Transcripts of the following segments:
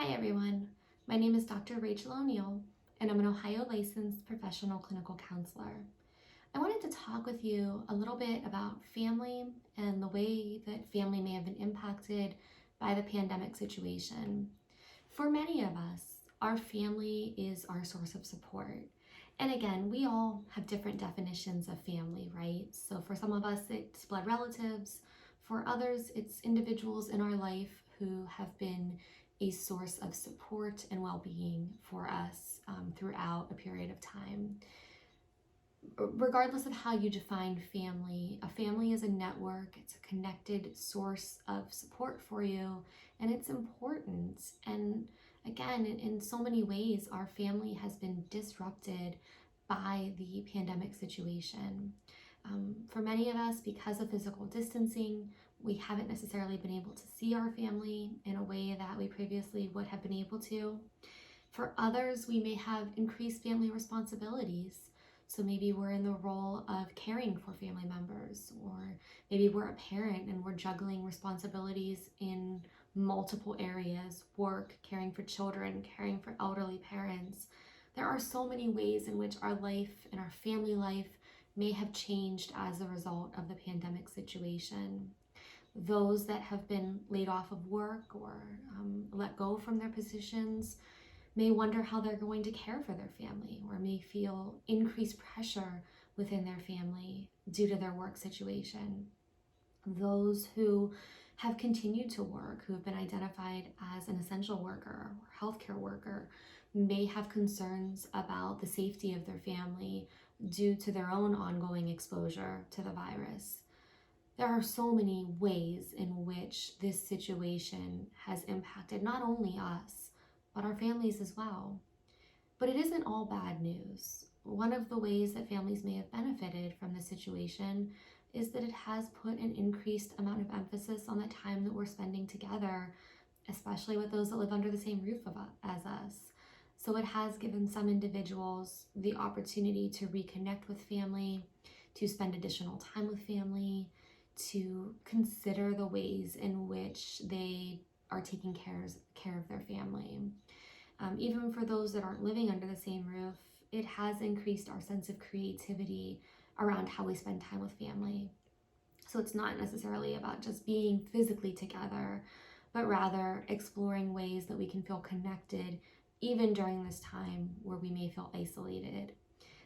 Hi everyone, my name is Dr. Rachel O'Neill and I'm an Ohio licensed professional clinical counselor. I wanted to talk with you a little bit about family and the way that family may have been impacted by the pandemic situation. For many of us, our family is our source of support. And again, we all have different definitions of family, right? So for some of us, it's blood relatives. For others, it's individuals in our life who have been a source of support and well-being for us throughout a period of time. Regardless of how you define family, a family is a network, it's a connected source of support for you, and it's important. And again, in so many ways, our family has been disrupted by the pandemic situation. For many of us, because of physical distancing, we haven't necessarily been able to see our family in a way that we previously would have been able to. For others, we may have increased family responsibilities. So maybe we're in the role of caring for family members, or maybe we're a parent and we're juggling responsibilities in multiple areas: work, caring for children, caring for elderly parents. There are so many ways in which our life and our family life may have changed as a result of the pandemic situation. Those that have been laid off of work or let go from their positions may wonder how they're going to care for their family, or may feel increased pressure within their family due to their work situation. Those who have continued to work, who have been identified as an essential worker or healthcare worker, may have concerns about the safety of their family due to their own ongoing exposure to the virus. There are so many ways in which this situation has impacted not only us, but our families as well. But it isn't all bad news. One of the ways that families may have benefited from this situation is that it has put an increased amount of emphasis on the time that we're spending together, especially with those that live under the same roof as us. So it has given some individuals the opportunity to reconnect with family, to spend additional time with family, to consider the ways in which they are taking care of their family. Even for those that aren't living under the same roof, it has increased our sense of creativity around how we spend time with family. So it's not necessarily about just being physically together, but rather exploring ways that we can feel connected even during this time where we may feel isolated.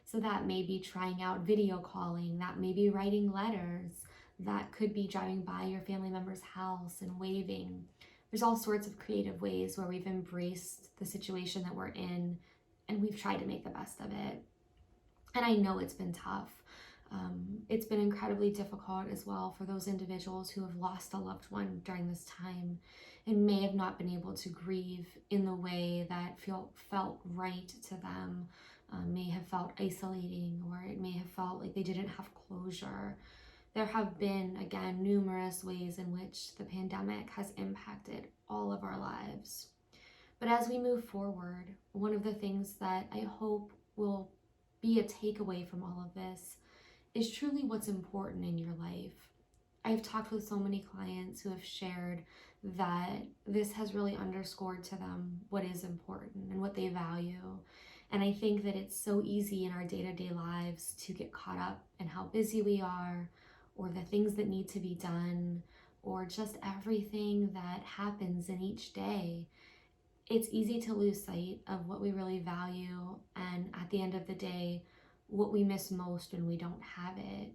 So that may be trying out video calling, that may be writing letters, that could be driving by your family member's house and waving. There's all sorts of creative ways where we've embraced the situation that we're in and we've tried to make the best of it. And I know it's been tough. It's been incredibly difficult as well for those individuals who have lost a loved one during this time and may have not been able to grieve in the way that felt right to them, may have felt isolating, or it may have felt like they didn't have closure. There have been, again, numerous ways in which the pandemic has impacted all of our lives. But as we move forward, one of the things that I hope will be a takeaway from all of this is truly what's important in your life. I've talked with so many clients who have shared that this has really underscored to them what is important and what they value. And I think that it's so easy in our day-to-day lives to get caught up in how busy we are, or the things that need to be done, or just everything that happens in each day. It's easy to lose sight of what we really value, and at the end of the day, what we miss most when we don't have it.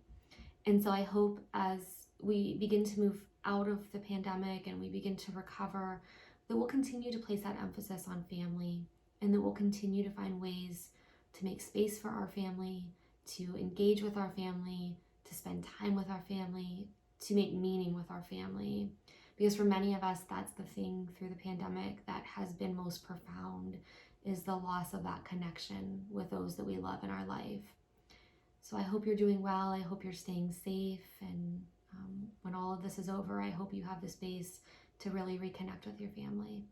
And so I hope as we begin to move out of the pandemic and we begin to recover, that we'll continue to place that emphasis on family, and that we'll continue to find ways to make space for our family, to engage with our family, to spend time with our family, to make meaning with our family. Because for many of us, that's the thing through the pandemic that has been most profound, is the loss of that connection with those that we love in our life. So I hope you're doing well. I hope you're staying safe. And when all of this is over, I hope you have the space to really reconnect with your family.